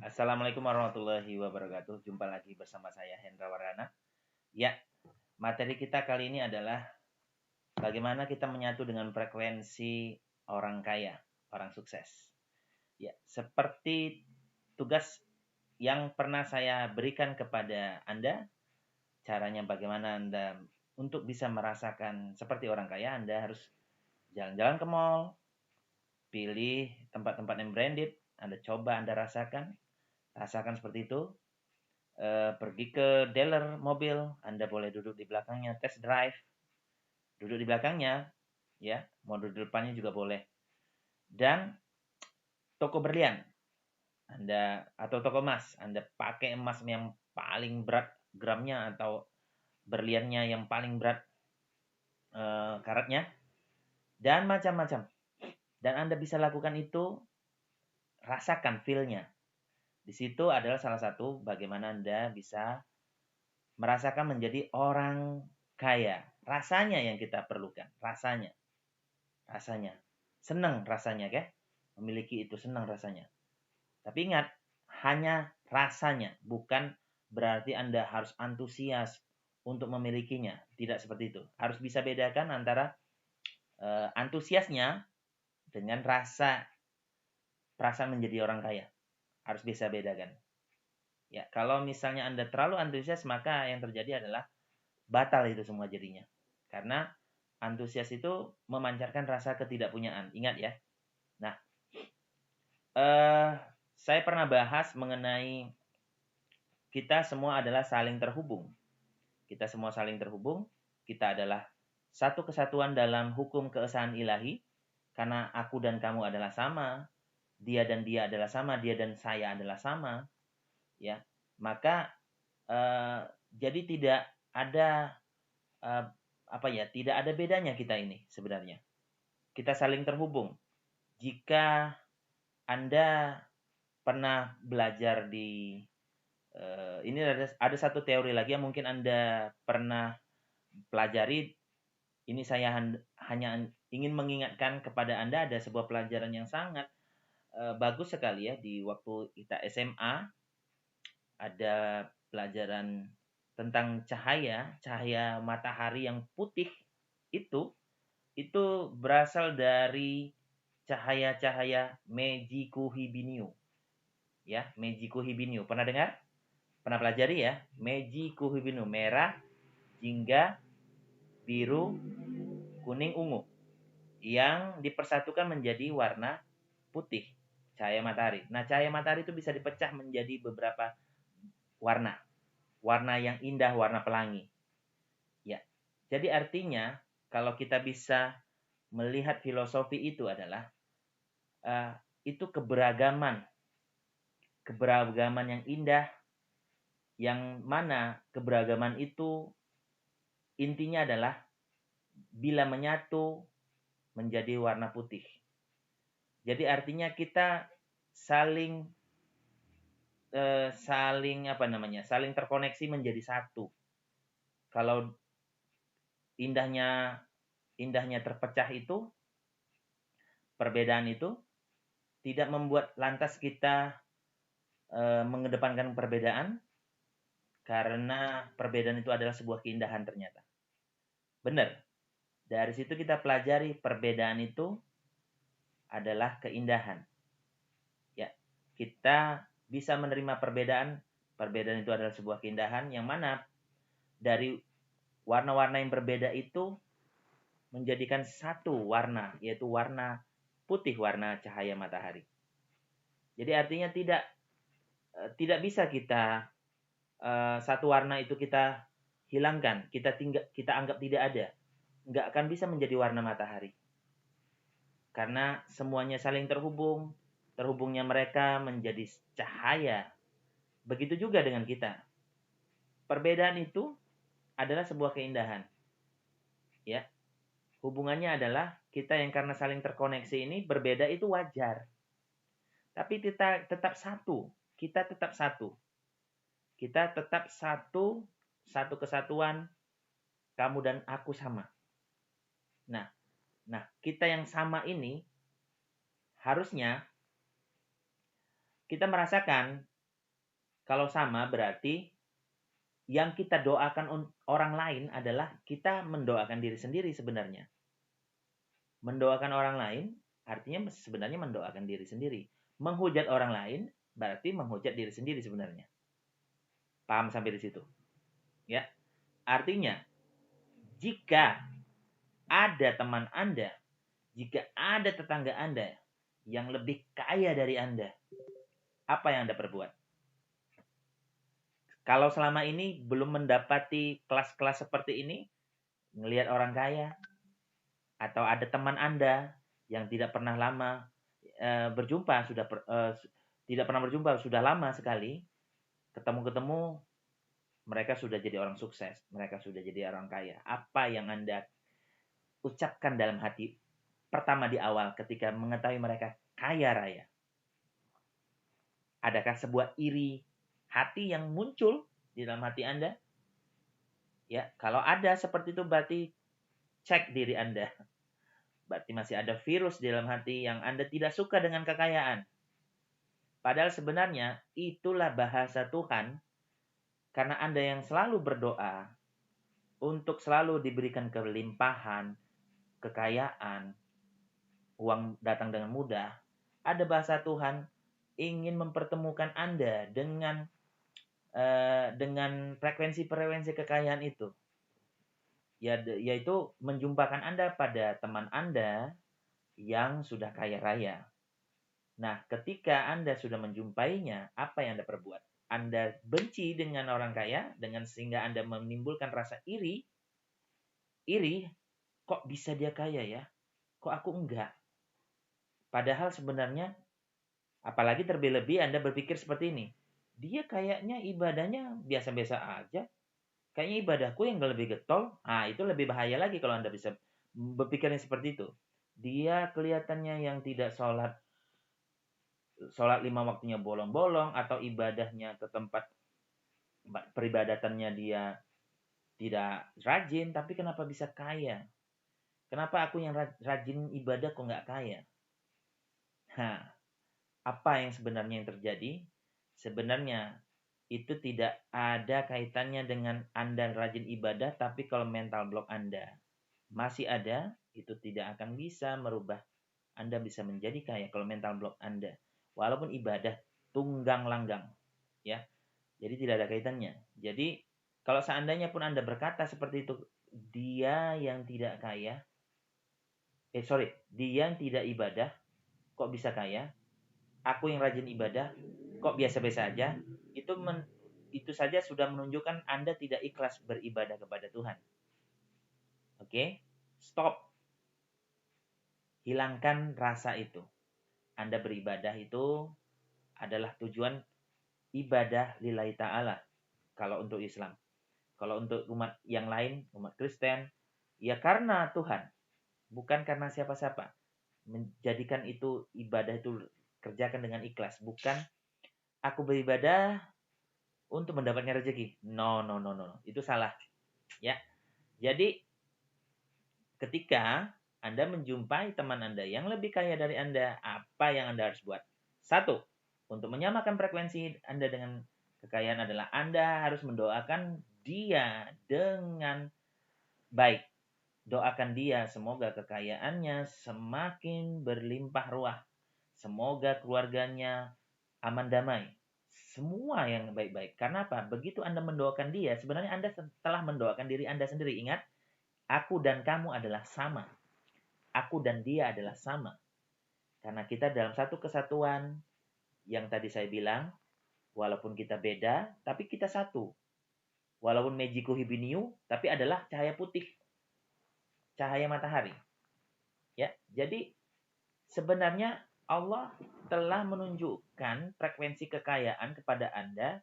Assalamualaikum warahmatullahi wabarakatuh. Jumpa lagi bersama saya Hendra Wardana. Ya, materi kita kali ini adalah bagaimana kita menyatu dengan frekuensi orang kaya, orang sukses. Ya, seperti tugas yang pernah saya berikan kepada Anda, caranya bagaimana Anda untuk bisa merasakan seperti orang kaya, Anda harus jalan-jalan ke mall, pilih tempat-tempat yang branded, Anda coba, Anda rasakan seperti itu. Pergi ke dealer mobil, Anda boleh duduk di belakangnya, test drive, duduk di belakangnya, ya, mau duduk di depannya juga boleh. Dan toko berlian, Anda atau toko emas, Anda pakai emas yang paling berat gramnya atau berliannya yang paling berat karatnya, dan macam-macam. Dan Anda bisa lakukan itu, rasakan feel-nya. Di situ adalah salah satu bagaimana Anda bisa merasakan menjadi orang kaya. Rasanya yang kita perlukan. Rasanya. Senang rasanya, kan? Memiliki itu senang rasanya. Tapi ingat, hanya rasanya. Bukan berarti Anda harus antusias untuk memilikinya. Tidak seperti itu. Harus bisa bedakan antara antusiasnya dengan perasaan menjadi orang kaya. Harus bisa bedakan. Ya, kalau misalnya Anda terlalu antusias, maka yang terjadi adalah batal itu semua jadinya. Karena antusias itu memancarkan rasa ketidakpunyaan. Ingat ya. Nah, saya pernah bahas mengenai kita semua adalah saling terhubung. Kita semua saling terhubung. Kita adalah satu kesatuan dalam hukum keesaan ilahi. Karena aku dan kamu adalah sama. Dia dan dia adalah sama. Dia dan saya adalah sama. Ya, maka jadi tidak ada tidak ada bedanya kita ini sebenarnya. Kita saling terhubung. Jika Anda pernah belajar di ini ada satu teori lagi yang mungkin Anda pernah pelajari. Ini saya hanya ingin mengingatkan kepada Anda, ada sebuah pelajaran yang sangat bagus sekali ya di waktu kita SMA. Ada pelajaran tentang cahaya matahari yang putih itu berasal dari cahaya-cahaya Meiji Kuhibinyu. Ya, Meiji Kuhibinyu. Pernah dengar? Pernah pelajari ya? Meiji Kuhibinyu, merah, jingga, biru, kuning, ungu. Yang dipersatukan menjadi warna putih, cahaya matahari. Nah, cahaya matahari itu bisa dipecah menjadi beberapa warna. Warna yang indah, warna pelangi. Ya. Jadi artinya kalau kita bisa melihat filosofi itu adalah itu keberagaman yang indah, yang mana keberagaman itu intinya adalah bila menyatu menjadi warna putih. Jadi artinya kita saling terkoneksi menjadi satu. Kalau indahnya terpecah itu, perbedaan itu tidak membuat lantas kita mengedepankan perbedaan, karena perbedaan itu adalah sebuah keindahan ternyata. Benar. Dari situ kita pelajari perbedaan itu adalah keindahan. Ya, kita bisa menerima perbedaan. Perbedaan itu adalah sebuah keindahan yang mana dari warna-warna yang berbeda itu menjadikan satu warna, yaitu warna putih, warna cahaya matahari. Jadi artinya tidak bisa kita satu warna itu kita hilangkan, kita anggap tidak ada. Nggak akan bisa menjadi warna matahari. Karena semuanya saling terhubung, terhubungnya mereka menjadi cahaya. Begitu juga dengan kita. Perbedaan itu adalah sebuah keindahan. Ya. Hubungannya adalah kita yang karena saling terkoneksi ini berbeda itu wajar. Tapi kita tetap satu. Kita tetap satu. Kita tetap satu kesatuan, kamu dan aku sama. Nah, kita yang sama ini harusnya kita merasakan Kalau sama berarti yang kita doakan orang lain adalah kita mendoakan diri sendiri sebenarnya. Mendoakan orang lain artinya sebenarnya mendoakan diri sendiri. Menghujat orang lain berarti menghujat diri sendiri sebenarnya. Paham sampai di situ? Ya. Artinya, jika ada teman Anda, jika ada tetangga Anda yang lebih kaya dari Anda, apa yang Anda perbuat? Kalau selama ini belum mendapati kelas-kelas seperti ini, ngelihat orang kaya, atau ada teman Anda yang tidak pernah lama berjumpa, tidak pernah berjumpa, sudah lama sekali, ketemu-ketemu, mereka sudah jadi orang sukses, mereka sudah jadi orang kaya. Apa yang Anda ucapkan dalam hati pertama di awal ketika mengetahui mereka kaya raya? Adakah sebuah iri hati yang muncul di dalam hati Anda? Ya, kalau ada seperti itu berarti cek diri Anda. Berarti masih ada virus di dalam hati yang Anda tidak suka dengan kekayaan. Padahal sebenarnya itulah bahasa Tuhan, karena Anda yang selalu berdoa untuk selalu diberikan kelimpahan, kekayaan, uang datang dengan mudah. Ada bahasa Tuhan ingin mempertemukan Anda dengan frekuensi-frekuensi kekayaan itu. Yaitu menjumpakan Anda pada teman Anda yang sudah kaya raya. Nah, ketika Anda sudah menjumpainya, apa yang Anda perbuat? Anda benci dengan orang kaya, sehingga Anda menimbulkan rasa iri. Iri, kok bisa dia kaya ya? Kok aku enggak? Padahal sebenarnya, apalagi terlebih Anda berpikir seperti ini. Dia kayaknya ibadahnya biasa-biasa aja. Kayaknya ibadahku yang lebih getol. Ah, itu lebih bahaya lagi kalau Anda bisa berpikirnya seperti itu. Dia kelihatannya yang tidak sholat 5 waktunya bolong-bolong, atau ibadahnya ke tempat peribadatannya dia tidak rajin, tapi kenapa bisa kaya? Kenapa aku yang rajin ibadah kok nggak kaya? Nah, apa yang sebenarnya yang terjadi? Sebenarnya itu tidak ada kaitannya dengan Anda rajin ibadah, tapi kalau mental block Anda masih ada, itu tidak akan bisa merubah Anda bisa menjadi kaya kalau mental block Anda. Walaupun ibadah tunggang langgang, ya. Jadi tidak ada kaitannya. Jadi kalau seandainya pun Anda berkata seperti itu, dia yang tidak kaya, dia yang tidak ibadah, kok bisa kaya? Aku yang rajin ibadah, kok biasa-biasa aja? Itu saja sudah menunjukkan Anda tidak ikhlas beribadah kepada Tuhan. Oke? Stop. Hilangkan rasa itu. Anda beribadah itu adalah tujuan ibadah lillahi ta'ala kalau untuk Islam. Kalau untuk umat yang lain, umat Kristen, ya karena Tuhan, bukan karena siapa-siapa. Menjadikan itu ibadah itu kerjakan dengan ikhlas, bukan aku beribadah untuk mendapatkan rezeki. No. Itu salah. Ya. Jadi ketika Anda menjumpai teman Anda yang lebih kaya dari Anda, apa yang Anda harus buat? Satu, untuk menyamakan frekuensi Anda dengan kekayaan adalah Anda harus mendoakan dia dengan baik. Doakan dia semoga kekayaannya semakin berlimpah ruah. Semoga keluarganya aman damai. Semua yang baik-baik. Karena apa? Begitu Anda mendoakan dia, sebenarnya Anda telah mendoakan diri Anda sendiri. Ingat, aku dan kamu adalah sama. Aku dan dia adalah sama. Karena kita dalam satu kesatuan yang tadi saya bilang, walaupun kita beda, tapi kita satu. Walaupun Mejiku Hibiniu, tapi adalah cahaya putih. Cahaya matahari. Ya, jadi sebenarnya Allah telah menunjukkan frekuensi kekayaan kepada Anda,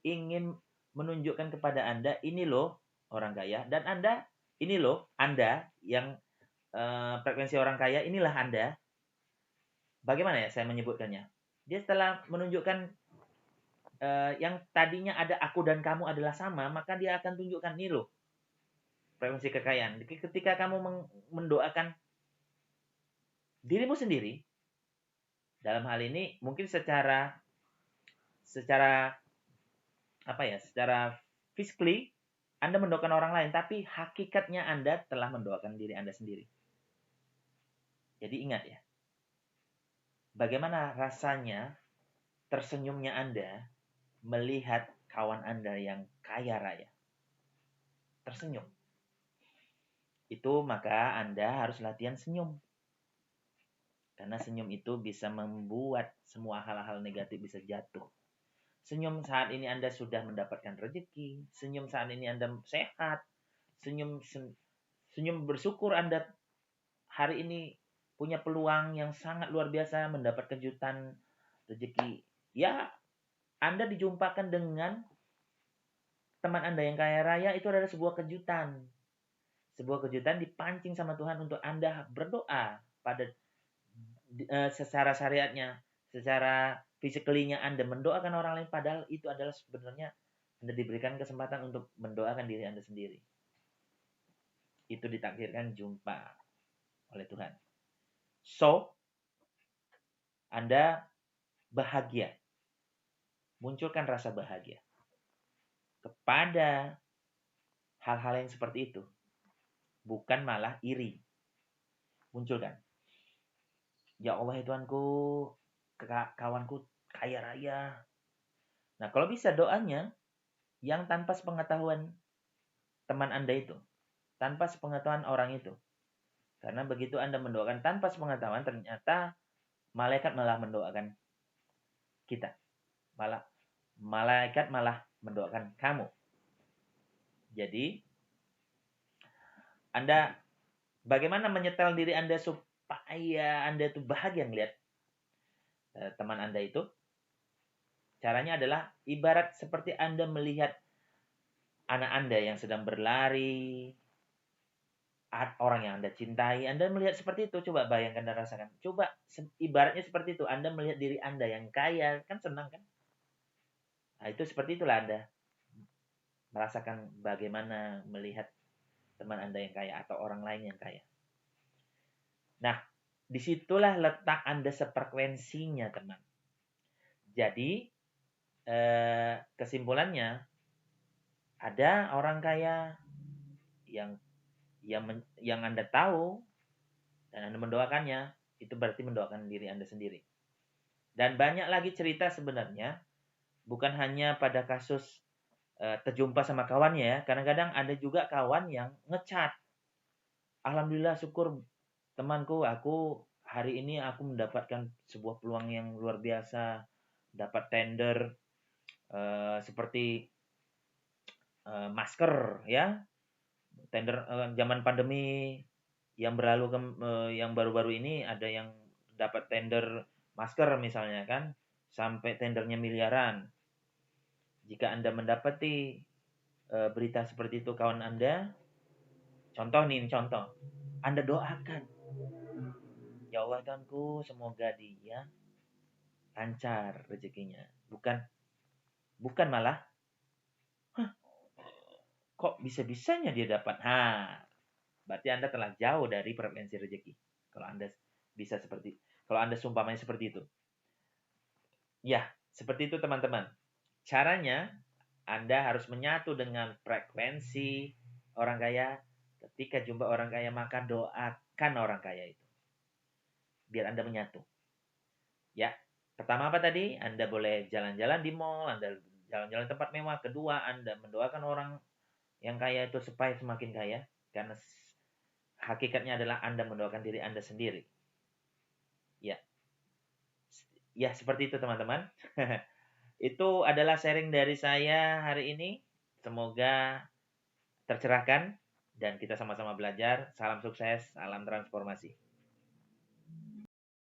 ingin menunjukkan kepada Anda, ini loh orang kaya, dan Anda, ini loh Anda yang frekuensi orang kaya, inilah Anda. Bagaimana ya saya menyebutkannya? Dia setelah menunjukkan yang tadinya ada aku dan kamu adalah sama, maka dia akan tunjukkan nih loh frekuensi kekayaan. Ketika kamu mendoakan dirimu sendiri, dalam hal ini mungkin secara secara physically Anda mendoakan orang lain, tapi hakikatnya Anda telah mendoakan diri Anda sendiri. Jadi ingat ya, bagaimana rasanya tersenyumnya Anda melihat kawan Anda yang kaya raya. Tersenyum. Itu maka Anda harus latihan senyum. Karena senyum itu bisa membuat semua hal-hal negatif bisa jatuh. Senyum saat ini Anda sudah mendapatkan rezeki. Senyum saat ini Anda sehat. Senyum bersyukur Anda hari ini punya peluang yang sangat luar biasa mendapat kejutan rezeki. Ya, Anda dijumpakan dengan teman Anda yang kaya raya, itu adalah sebuah kejutan. Sebuah kejutan dipancing sama Tuhan untuk Anda berdoa pada secara syariatnya, secara physically-nya Anda mendoakan orang lain, padahal itu adalah sebenarnya Anda diberikan kesempatan untuk mendoakan diri Anda sendiri. Itu ditakdirkan jumpa oleh Tuhan. So, Anda bahagia. Munculkan rasa bahagia kepada hal-hal yang seperti itu. Bukan malah iri. Munculkan. Ya Allah ya Tuhanku, kawanku kaya raya. Nah, kalau bisa doanya yang tanpa sepengetahuan teman Anda itu. Tanpa sepengetahuan orang itu. Karena begitu Anda mendoakan tanpa sepengetahuan, ternyata malaikat malah mendoakan kita. Malaikat malah mendoakan kamu. Jadi, Anda bagaimana menyetel diri Anda supaya Anda itu bahagia melihat teman Anda itu? Caranya adalah ibarat seperti Anda melihat anak Anda yang sedang berlari, orang yang Anda cintai, Anda melihat seperti itu. Coba bayangkan dan rasakan. Coba ibaratnya seperti itu. Anda melihat diri Anda yang kaya, kan senang kan? Nah, itu seperti itulah Anda merasakan bagaimana melihat teman Anda yang kaya atau orang lain yang kaya. Nah, disitulah letak Anda sefrekuensinya, teman. Jadi, kesimpulannya, ada orang kaya yang Anda tahu dan Anda mendoakannya, itu berarti mendoakan diri Anda sendiri. Dan banyak lagi cerita sebenarnya, bukan hanya pada kasus terjumpa sama kawannya ya. Kadang-kadang ada juga kawan yang ngecat. Alhamdulillah syukur temanku, aku hari ini aku mendapatkan sebuah peluang yang luar biasa, dapat tender seperti masker ya, tender zaman pandemi yang yang baru-baru ini ada yang dapat tender masker misalnya kan, sampai tendernya miliaran. Jika Anda mendapati berita seperti itu kawan Anda, contoh, Anda doakan. Ya Allah Tuhanku, semoga dia lancar rezekinya. Bukan malah, kok bisa-bisanya dia dapat? Berarti Anda telah jauh dari frekuensi rezeki. Kalau Anda sumpamanya seperti itu. Ya, seperti itu teman-teman. Caranya, Anda harus menyatu dengan frekuensi orang kaya. Ketika jumpa orang kaya, maka doakan orang kaya itu. Biar Anda menyatu. Ya, pertama apa tadi? Anda boleh jalan-jalan di mall, Anda jalan-jalan tempat mewah. Kedua, Anda mendoakan orang yang kaya itu supaya semakin kaya. Karena hakikatnya adalah Anda mendoakan diri Anda sendiri. Ya, seperti itu teman-teman. Itu adalah sharing dari saya hari ini. Semoga tercerahkan dan kita sama-sama belajar. Salam sukses, salam transformasi.